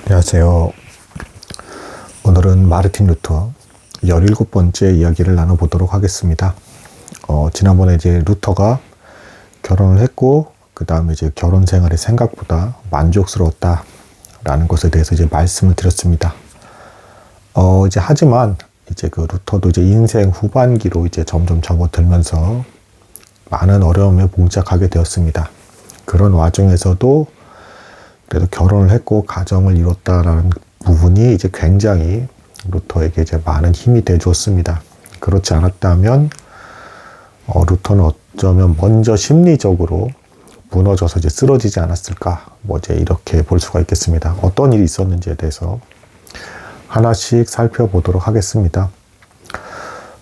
안녕하세요. 오늘은 마르틴 루터 17번째 이야기를 나눠보도록 하겠습니다. 지난번에 이제 루터가 결혼을 했고, 그 다음에 이제 결혼 생활이 생각보다 만족스러웠다라는 것에 대해서 이제 말씀을 드렸습니다. 하지만 이제 그 루터도 이제 인생 후반기로 이제 점점 접어들면서 많은 어려움에 봉착하게 되었습니다. 그런 와중에서도 그래도 결혼을 했고 가정을 이뤘다라는 부분이 이제 굉장히 루터에게 이제 많은 힘이 돼 주었습니다. 그렇지 않았다면 루터는 어쩌면 먼저 심리적으로 무너져서 이제 쓰러지지 않았을까, 이제 이렇게 볼 수가 있겠습니다. 어떤 일이 있었는지에 대해서 하나씩 살펴보도록 하겠습니다.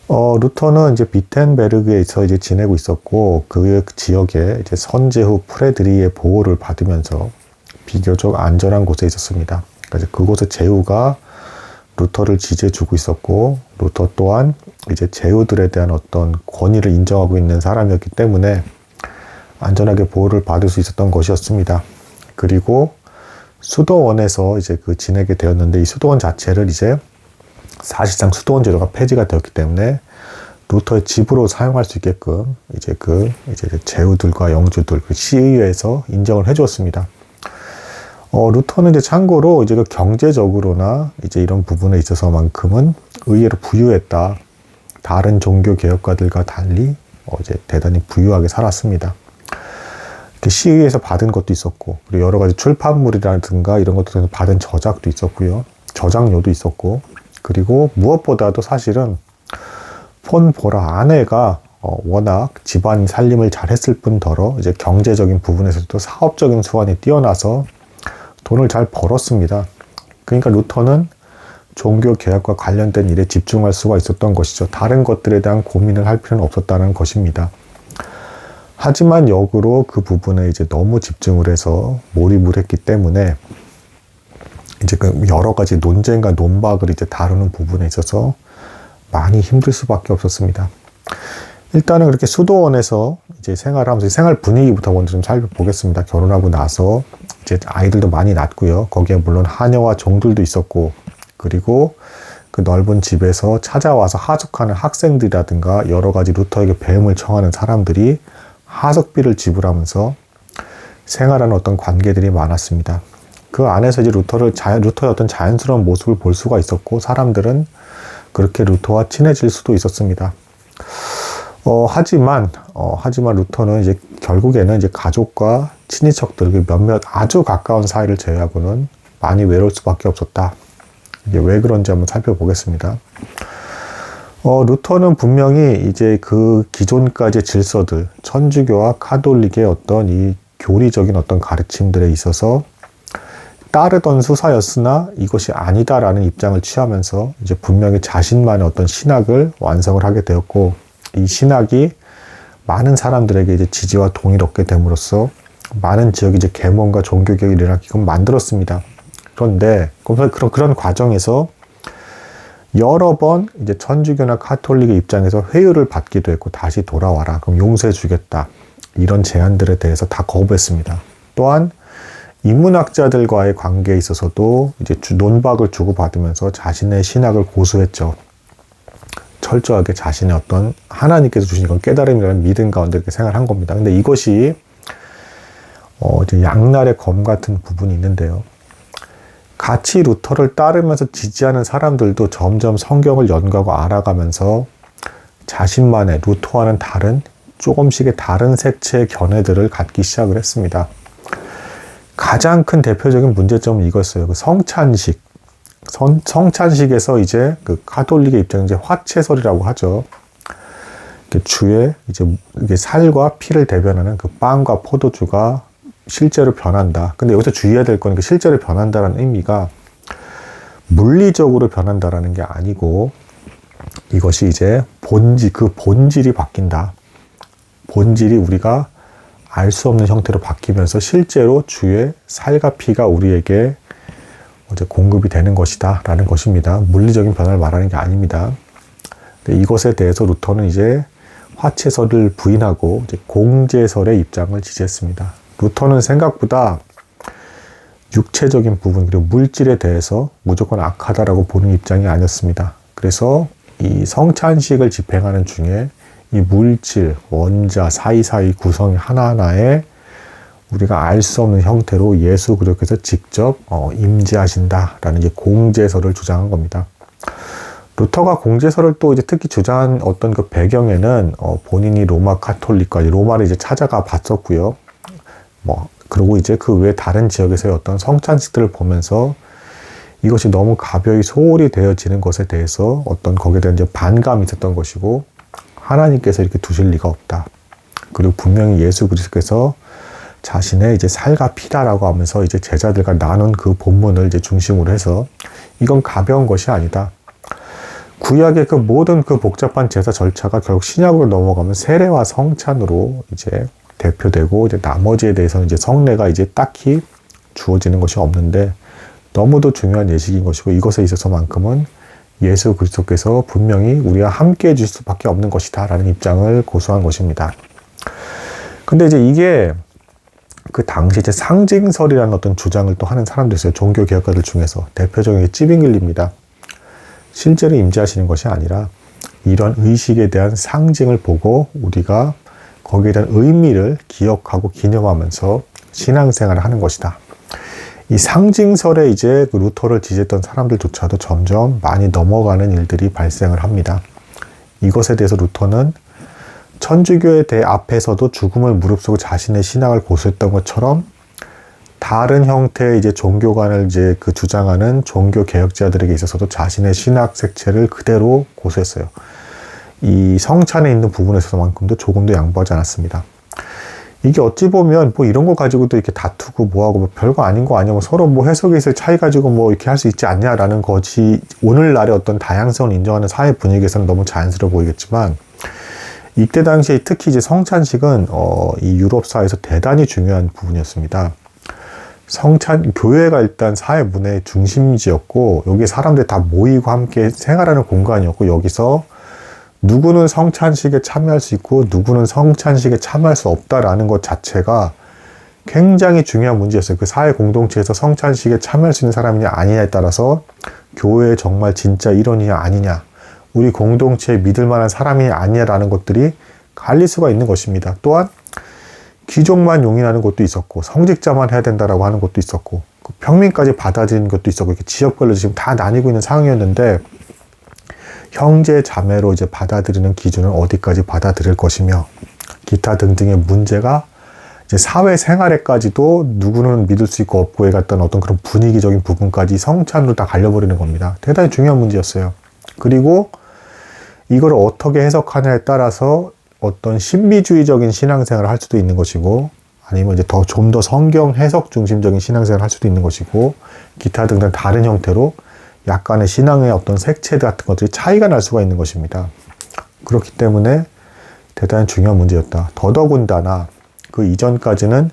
루터는 이제 비텐베르그에서 이제 지내고 있었고, 그 지역에 이제 선제후 프레드리의 보호를 받으면서 비교적 안전한 곳에 있었습니다. 그래서 그곳의 제후가 루터를 지지해주고 있었고, 루터 또한 이제 제후들에 대한 어떤 권위를 인정하고 있는 사람이었기 때문에 안전하게 보호를 받을 수 있었던 것이었습니다. 그리고 수도원에서 이제 지내게 되었는데, 이 수도원 자체를 이제 사실상 수도원 제도가 폐지가 되었기 때문에 루터의 집으로 사용할 수 있게끔 이제 제후들과 영주들, 시의회에서 인정을 해주었습니다. 루터는 이제 참고로 이제 경제적으로나 이제 이런 부분에 있어서만큼은 의외로 부유했다. 다른 종교 개혁가들과 달리 이제 대단히 부유하게 살았습니다. 시의회에서 받은 것도 있었고, 그리고 여러 가지 출판물이라든가 이런 것들에서 받은 저작도 있었고요. 저작료도 있었고, 그리고 무엇보다도 사실은 폰 보라 아내가 워낙 집안 살림을 잘했을 뿐더러 이제 경제적인 부분에서도 사업적인 수완이 뛰어나서 돈을 잘 벌었습니다. 그러니까 루터는 종교 개혁과 관련된 일에 집중할 수가 있었던 것이죠. 다른 것들에 대한 고민을 할 필요는 없었다는 것입니다. 하지만 역으로 그 부분에 이제 너무 집중을 해서 몰입을 했기 때문에 이제 여러 가지 논쟁과 논박을 이제 다루는 부분에 있어서 많이 힘들 수밖에 없었습니다. 일단은 그렇게 수도원에서 이제 생활하면서 생활 분위기부터 먼저 좀 살펴보겠습니다. 결혼하고 나서 이제 아이들도 많이 낳고요. 거기에 물론 하녀와 종들도 있었고, 그리고 그 넓은 집에서 찾아와서 하숙하는 학생들이라든가 여러 가지 루터에게 배움을 청하는 사람들이 하숙비를 지불하면서 생활하는 어떤 관계들이 많았습니다. 그 안에서 이제 루터의 어떤 자연스러운 모습을 볼 수가 있었고, 사람들은 그렇게 루터와 친해질 수도 있었습니다. 하지만 루터는 이제 결국에는 이제 가족과 친인척들, 몇몇 아주 가까운 사이를 제외하고는 많이 외로울 수밖에 없었다. 이게 왜 그런지 한번 살펴보겠습니다. 루터는 분명히 이제 그 기존까지의 질서들, 천주교와 카톨릭의 어떤 이 교리적인 어떤 가르침들에 있어서 따르던 수사였으나 이것이 아니다라는 입장을 취하면서 이제 분명히 자신만의 어떤 신학을 완성을 하게 되었고, 이 신학이 많은 사람들에게 이제 지지와 동의를 얻게 됨으로써 많은 지역이 이제 계몽과 종교개혁이 일어나게끔 만들었습니다. 그런데 그런 과정에서 여러 번 이제 천주교나 카톨릭의 입장에서 회유를 받기도 했고, 다시 돌아와라, 그럼 용서해 주겠다, 이런 제안들에 대해서 다 거부했습니다. 또한 인문학자들과의 관계에 있어서도 이제 논박을 주고받으면서 자신의 신학을 고수했죠. 철저하게 자신의 어떤 하나님께서 주신 이건 깨달음이라는 믿음 가운데 이렇게 생활한 겁니다. 근데 이것이 이제 양날의 검 같은 부분이 있는데요. 같이 루터를 따르면서 지지하는 사람들도 점점 성경을 연구하고 알아가면서 자신만의 루터와는 다른 조금씩의 다른 색채의 견해들을 갖기 시작을 했습니다. 가장 큰 대표적인 문제점은 이거였어요. 성찬식. 성찬식에서 이제 그 가톨릭의 입장은 이제 화채설이라고 하죠. 주의 이제 이게 살과 피를 대변하는 그 빵과 포도주가 실제로 변한다. 근데 여기서 주의해야 될 건 실제로 변한다라는 의미가 물리적으로 변한다라는 게 아니고, 이것이 이제 본질이 바뀐다. 본질이 우리가 알 수 없는 형태로 바뀌면서 실제로 주의 살과 피가 우리에게 이제 공급이 되는 것이다 라는 것입니다. 물리적인 변화를 말하는 게 아닙니다. 이것에 대해서 루터는 이제 화채설을 부인하고 이제 공제설의 입장을 지지했습니다. 루터는 생각보다 육체적인 부분 그리고 물질에 대해서 무조건 악하다라고 보는 입장이 아니었습니다. 그래서 이 성찬식을 집행하는 중에 이 물질, 원자, 사이사이 구성 하나하나에 우리가 알 수 없는 형태로 예수 그리스도께서 직접 임재하신다라는 이제 공제설을 주장한 겁니다. 루터가 공제설을 또 이제 특히 주장한 어떤 그 배경에는 본인이 로마 카톨릭까지 로마를 이제 찾아가 봤었고요. 그리고 이제 그 외 다른 지역에서의 어떤 성찬식들을 보면서 이것이 너무 가벼이 소홀히 되어지는 것에 대해서 어떤 거기에 대한 이제 반감이 있었던 것이고, 하나님께서 이렇게 두실 리가 없다. 그리고 분명히 예수 그리스도께서 자신의 이제 살과 피다라고 하면서 이제 제자들과 나눈 그 본문을 이제 중심으로 해서 이건 가벼운 것이 아니다. 구약의 그 모든 그 복잡한 제사 절차가 결국 신약으로 넘어가면 세례와 성찬으로 이제 대표되고, 이제 나머지에 대해서는 이제 성례가 이제 딱히 주어지는 것이 없는데 너무도 중요한 예식인 것이고, 이것에 있어서만큼은 예수 그리스도께서 분명히 우리와 함께 해줄 수밖에 없는 것이다 라는 입장을 고수한 것입니다. 근데 이제 이게 그 당시 이제 상징설이라는 어떤 주장을 또 하는 사람도 있어요. 종교 개혁가들 중에서 대표적인 게 찌빙글리입니다. 실제로 임재하시는 것이 아니라 이런 의식에 대한 상징을 보고 우리가 거기에 대한 의미를 기억하고 기념하면서 신앙생활을 하는 것이다. 이 상징설에 이제 그 루터를 지지했던 사람들조차도 점점 많이 넘어가는 일들이 발생을 합니다. 이것에 대해서 루터는 천주교에 대해 앞에서도 죽음을 무릅쓰고 자신의 신앙을 고수했던 것처럼 다른 형태의 이제 종교관을 이제 그 주장하는 종교 개혁자들에게 있어서도 자신의 신학 색채를 그대로 고수했어요. 이 성찬에 있는 부분에서만큼도 조금도 양보하지 않았습니다. 이게 어찌 보면 뭐 이런 거 가지고도 이렇게 다투고 뭐하고 뭐 별거 아닌 거 아니야, 뭐 서로 뭐 해석에 있을 차이 가지고 뭐 이렇게 할 수 있지 않냐라는 것이 오늘날의 어떤 다양성을 인정하는 사회 분위기에서는 너무 자연스러워 보이겠지만, 이때 당시에 특히 이제 성찬식은 이 유럽 사회에서 대단히 중요한 부분이었습니다. 교회가 일단 사회 문화의 중심지였고, 여기 사람들이 다 모이고 함께 생활하는 공간이었고, 여기서 누구는 성찬식에 참여할 수 있고 누구는 성찬식에 참여할 수 없다라는 것 자체가 굉장히 중요한 문제였어요. 그 사회 공동체에서 성찬식에 참여할 수 있는 사람이냐 아니냐에 따라서 교회의 정말 진짜 일원이냐 아니냐, 우리 공동체에 믿을 만한 사람이냐 아니냐라는 것들이 갈릴 수가 있는 것입니다. 또한 귀족만 용인하는 것도 있었고, 성직자만 해야 된다라고 하는 것도 있었고, 평민까지 받아들이는 것도 있었고, 이렇게 지역별로 지금 다 나뉘고 있는 상황이었는데, 형제 자매로 이제 받아들이는 기준은 어디까지 받아들일 것이며, 기타 등등의 문제가 이제 사회 생활에까지도 누구는 믿을 수 있고 없고에 갔던 어떤 그런 분위기적인 부분까지 성찬으로 다 갈려버리는 겁니다. 대단히 중요한 문제였어요. 그리고 이걸 어떻게 해석하냐에 따라서 어떤 신비주의적인 신앙생활을 할 수도 있는 것이고, 아니면 이제 좀 더 성경 해석 중심적인 신앙생활을 할 수도 있는 것이고, 기타 등등 다른 형태로 약간의 신앙의 어떤 색채들 같은 것들이 차이가 날 수가 있는 것입니다. 그렇기 때문에 대단히 중요한 문제였다. 더더군다나 그 이전까지는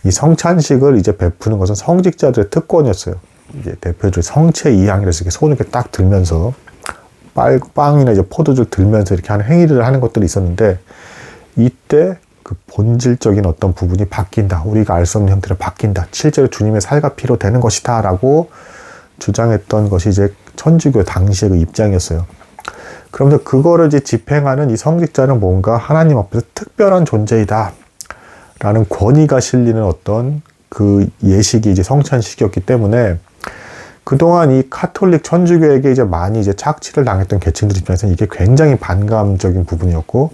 이 성찬식을 이제 베푸는 것은 성직자들의 특권이었어요. 이제 대표적으로 성체 이양이라서 이렇게 손을 이렇게 딱 들면서 빵이나 이제 포도주를 들면서 이렇게 하는 행위를 하는 것들이 있었는데, 이때 그 본질적인 어떤 부분이 바뀐다. 우리가 알 수 없는 형태로 바뀐다. 실제로 주님의 살과 피로 되는 것이다. 라고 주장했던 것이 이제 천주교 당시의 그 입장이었어요. 그러면서 그거를 이제 집행하는 이 성직자는 뭔가 하나님 앞에서 특별한 존재이다 라는 권위가 실리는 어떤 그 예식이 이제 성찬식이었기 때문에, 그동안 이 카톨릭 천주교에게 이제 많이 이제 착취를 당했던 계층들 입장에서는 이게 굉장히 반감적인 부분이었고,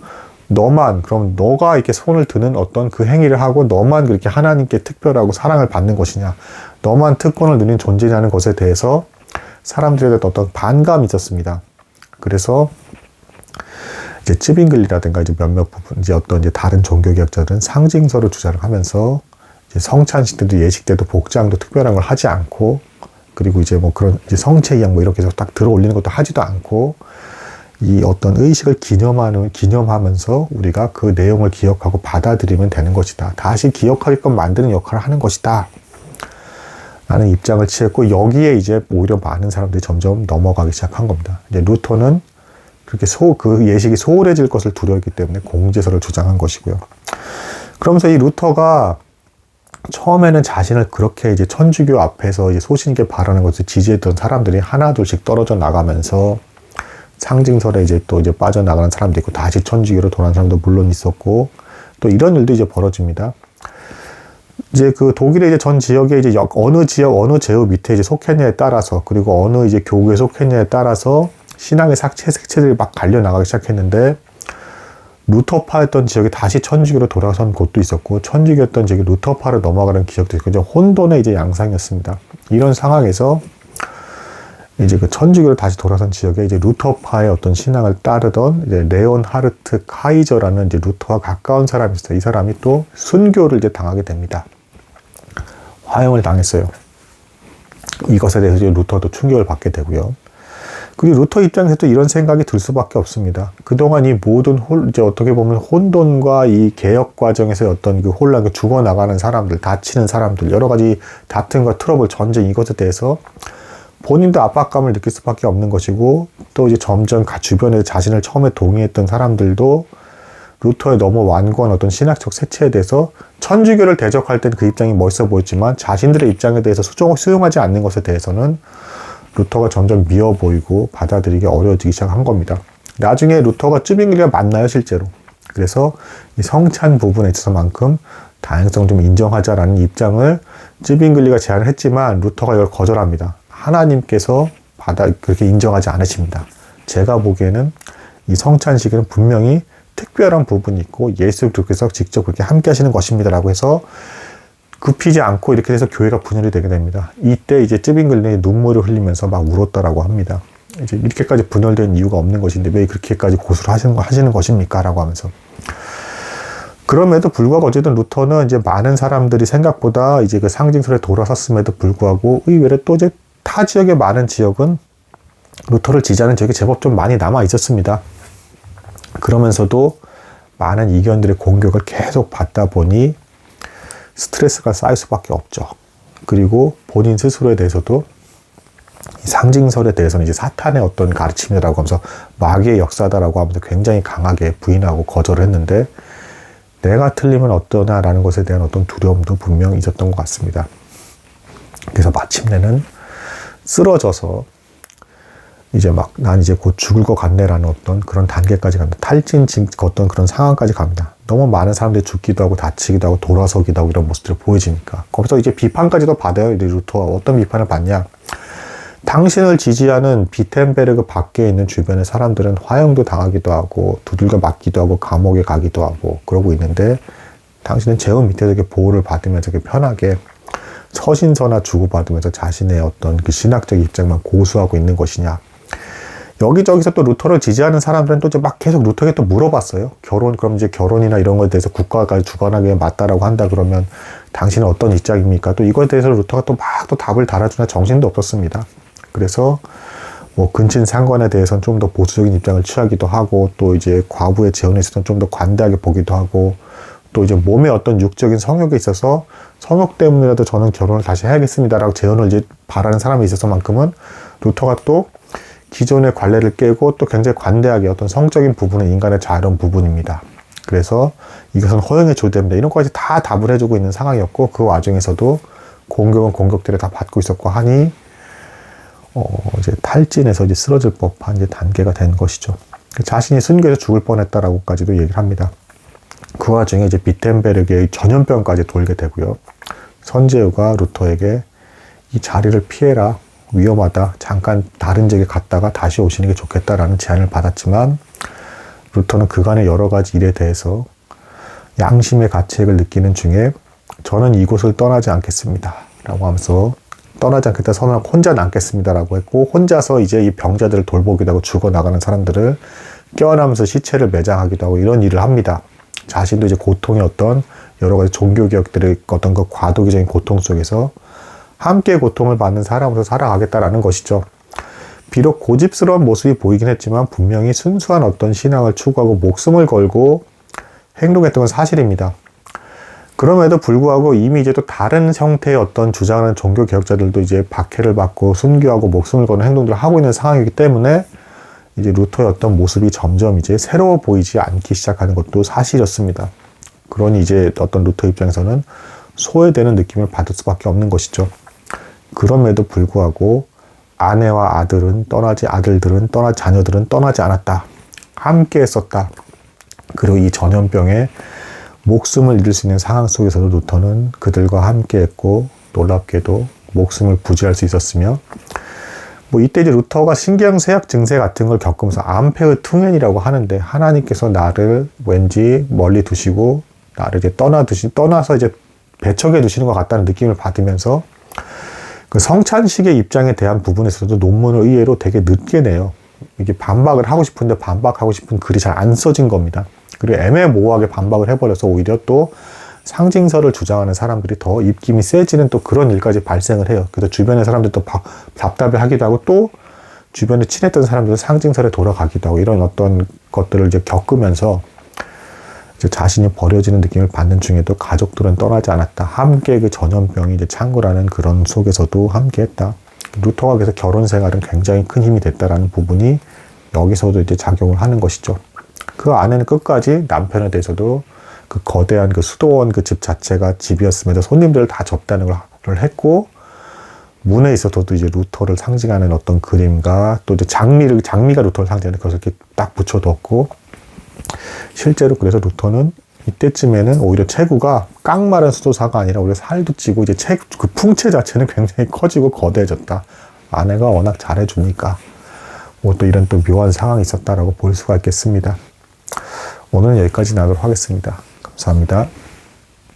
그럼 너가 이렇게 손을 드는 어떤 그 행위를 하고 너만 그렇게 하나님께 특별하고 사랑을 받는 것이냐, 너만 특권을 누린 존재냐는 것에 대해서 사람들에 대한 어떤 반감이 있었습니다. 그래서 이제 찌빙글리라든가 이제 몇몇 부분, 이제 어떤 이제 다른 종교개혁자들은 상징서를 주장을 하면서 이제 성찬식 때도 예식 때도 복장도 특별한 걸 하지 않고, 그리고 이제 뭐 그런 이제 성체 이양 뭐 이렇게 해서 딱 들어 올리는 것도 하지도 않고, 이 어떤 의식을 기념하면서 우리가 그 내용을 기억하고 받아들이면 되는 것이다. 다시 기억하게끔 만드는 역할을 하는 것이다. 라는 입장을 취했고, 여기에 이제 오히려 많은 사람들이 점점 넘어가기 시작한 겁니다. 이제 루터는 그렇게 그 예식이 소홀해질 것을 두려웠기 때문에 공제설을 주장한 것이고요. 그러면서 이 루터가 처음에는 자신을 그렇게 이제 천주교 앞에서 이제 소신 있게 바라는 것을 지지했던 사람들이 하나둘씩 떨어져 나가면서 상징설에 이제 또 이제 빠져나가는 사람도 있고 다시 천주교로 돌아온 사람도 물론 있었고 또 이런 일도 이제 벌어집니다. 이제 그 독일의 이제 전 지역에 이제 어느 지역 어느 제후 밑에 이제 속했냐에 따라서 그리고 어느 이제 교구에 속했냐에 따라서 신앙의 색채들이 막 갈려 나가기 시작했는데 루터파였던 지역이 다시 천주교로 돌아선 곳도 있었고 천주교였던 지역이 루터파로 넘어가는 기적도 있고 이제 혼돈의 이제 양상이었습니다. 이런 상황에서 이제 그 천주교로 다시 돌아선 지역에 이제 루터파의 어떤 신앙을 따르던 이제 레온하르트 카이저라는 이제 루터와 가까운 사람이 있어요. 이 사람이 또 순교를 이제 당하게 됩니다. 화형을 당했어요. 이것에 대해서 이제 루터도 충격을 받게 되고요. 그리고 루터 입장에서도 이런 생각이 들 수밖에 없습니다. 그동안 이 모든 이제 어떻게 보면 혼돈과 이 개혁 과정에서의 어떤 그 혼란, 죽어나가는 사람들, 다치는 사람들, 여러 가지 다툼과 트러블, 전쟁 이것에 대해서 본인도 압박감을 느낄 수밖에 없는 것이고 또 이제 점점 주변에 자신을 처음에 동의했던 사람들도 루터의 너무 완고한 어떤 신학적 색채에 대해서 천주교를 대적할 땐 그 입장이 멋있어 보였지만 자신들의 입장에 대해서 수용하지 않는 것에 대해서는 루터가 점점 미워 보이고 받아들이기 어려워지기 시작한 겁니다. 나중에 루터가 쯔빙글리와 만나요, 실제로. 그래서 이 성찬 부분에 있어서만큼 다양성 좀 인정하자라는 입장을 쯔빙글리가 제안을 했지만 루터가 이걸 거절합니다. 하나님께서 그렇게 인정하지 않으십니다. 제가 보기에는 이 성찬식에는 분명히 특별한 부분이 있고 예수 그리스도께서 직접 그렇게 함께 하시는 것입니다라고 해서 굽히지 않고 이렇게 돼서 교회가 분열이 되게 됩니다. 이때 이제 쯔빙글리는 눈물을 흘리면서 막 울었다라고 합니다. 이제 이렇게까지 분열된 이유가 없는 것인데 왜 그렇게까지 고수를 하시는 것입니까? 라고 하면서. 그럼에도 불구하고 어쨌든 루터는 이제 많은 사람들이 생각보다 이제 그 상징설에 돌아섰음에도 불구하고 의외로 또 이제 타 지역의 많은 지역은 루터를 지지하는 지역이 제법 좀 많이 남아 있었습니다. 그러면서도 많은 이견들의 공격을 계속 받다 보니 스트레스가 쌓일 수밖에 없죠. 그리고 본인 스스로에 대해서도 이 상징설에 대해서는 이제 사탄의 어떤 가르침이라고 하면서 마귀의 역사다라고 하면서 굉장히 강하게 부인하고 거절을 했는데 내가 틀리면 어떠냐라는 것에 대한 어떤 두려움도 분명히 있었던 것 같습니다. 그래서 마침내는 쓰러져서 이제 막 난 이제 곧 죽을 것 같네라는 어떤 그런 단계까지 갑니다. 탈진 어떤 그런 상황까지 갑니다. 너무 많은 사람들이 죽기도 하고 다치기도 하고 돌아서기도 하고 이런 모습들이 보여지니까 거기서 이제 비판까지도 받아요. 이제 루터가 어떤 비판을 받냐? 당신을 지지하는 비텐베르그 밖에 있는 주변의 사람들은 화형도 당하기도 하고 두들겨 맞기도 하고 감옥에 가기도 하고 그러고 있는데 당신은 제후 밑에서 이렇게 보호를 받으면서 이렇게 편하게 서신서나 주고받으면서 자신의 어떤 그 신학적 입장만 고수하고 있는 것이냐. 여기저기서 또 루터를 지지하는 사람들은 또 이제 막 계속 루터에게 또 물어봤어요. 그럼 이제 결혼이나 이런 거에 대해서 국가까지 주관하게 맞다라고 한다 그러면 당신은 어떤 입장입니까? 또 이거에 대해서 루터가 또 막 또 답을 달아주나 정신도 없었습니다. 그래서 뭐 근친 상관에 대해서는 좀 더 보수적인 입장을 취하기도 하고 또 이제 과부의 재혼에 있어서는 좀 더 관대하게 보기도 하고 또 이제 몸의 어떤 육적인 성욕에 있어서 성욕 때문이라도 저는 결혼을 다시 해야겠습니다라고 재혼을 이제 바라는 사람이 있어서만큼은 루터가 또 기존의 관례를 깨고 또 굉장히 관대하게 어떤 성적인 부분은 인간의 자유로운 부분입니다. 그래서 이것은 허용에 조대입니다. 이런 것까지 다 답을 해주고 있는 상황이었고 그 와중에서도 공격은 공격들을 다 받고 있었고 하니 이제 탈진해서 이제 쓰러질 법한 이제 단계가 된 것이죠. 자신이 순교해서 죽을 뻔했다라고까지도 얘기를 합니다. 그 와중에 이제 비텐베르크의 전염병까지 돌게 되고요. 선제후가 루터에게 이 자리를 피해라. 위험하다. 잠깐 다른 지역에 갔다가 다시 오시는 게 좋겠다라는 제안을 받았지만 루터는 그간의 여러 가지 일에 대해서 양심의 가책을 느끼는 중에 저는 이곳을 떠나지 않겠습니다. 라고 하면서 떠나지 않겠다 선언하고 혼자 남겠습니다. 라고 했고 혼자서 이제 이 병자들을 돌보기도 하고 죽어나가는 사람들을 껴안으면서 시체를 매장하기도 하고 이런 일을 합니다. 자신도 이제 고통의 어떤 여러 가지 종교개혁들의 어떤 그 과도기적인 고통 속에서 함께 고통을 받는 사람으로 살아가겠다라는 것이죠. 비록 고집스러운 모습이 보이긴 했지만 분명히 순수한 어떤 신앙을 추구하고 목숨을 걸고 행동했던 건 사실입니다. 그럼에도 불구하고 이미 이제 또 다른 형태의 어떤 주장하는 종교개혁자들도 이제 박해를 받고 순교하고 목숨을 거는 행동들을 하고 있는 상황이기 때문에 이제 루터의 어떤 모습이 점점 이제 새로워 보이지 않기 시작하는 것도 사실이었습니다. 그러니 이제 어떤 루터 입장에서는 소외되는 느낌을 받을 수밖에 없는 것이죠. 그럼에도 불구하고 아내와 아들들은 자녀들은 떠나지 않았다. 함께 했었다. 그리고 이 전염병에 목숨을 잃을 수 있는 상황 속에서도 루터는 그들과 함께 했고, 놀랍게도 목숨을 부지할 수 있었으며, 이때 이제 루터가 신경쇠약 증세 같은 걸 겪으면서 암페의 퉁엔이라고 하는데, 하나님께서 나를 왠지 멀리 두시고 나를 이제 떠나서 이제 배척해 두시는 것 같다는 느낌을 받으면서 그 성찬식의 입장에 대한 부분에서도 논문을 의외로 되게 늦게 내요. 이게 반박을 하고 싶은데 반박하고 싶은 글이 잘 안 써진 겁니다. 그리고 애매모호하게 반박을 해버려서 오히려 또 상징설을 주장하는 사람들이 더 입김이 세지는 또 그런 일까지 발생을 해요. 그래서 주변의 사람들도 답답해 하기도 하고, 또 주변에 친했던 사람들은 상징설에 돌아가기도 하고, 이런 어떤 것들을 이제 겪으면서 이제 자신이 버려지는 느낌을 받는 중에도 가족들은 떠나지 않았다. 함께 그 전염병이 이제 창궐하는 그런 속에서도 함께 했다. 루터가 그래서 결혼 생활은 굉장히 큰 힘이 됐다라는 부분이 여기서도 이제 작용을 하는 것이죠. 그 안에는 끝까지 남편에 대해서도 그 거대한 그 수도원 그 집 자체가 집이었음에도 손님들을 다 접대하는 걸 했고, 문에 있어서도 이제 루터를 상징하는 어떤 그림과 또 이제 장미가 루터를 상징하는 것을 이렇게 딱 붙여뒀고, 실제로 그래서 루터는 이때쯤에는 오히려 체구가 깡마른 수도사가 아니라 오히려 살도 찌고 이제 그 풍채 자체는 굉장히 커지고 거대해졌다. 아내가 워낙 잘해주니까 또 이런 또 묘한 상황이 있었다라고 볼 수가 있겠습니다. 오늘은 여기까지 나도록 하겠습니다. 감사합니다.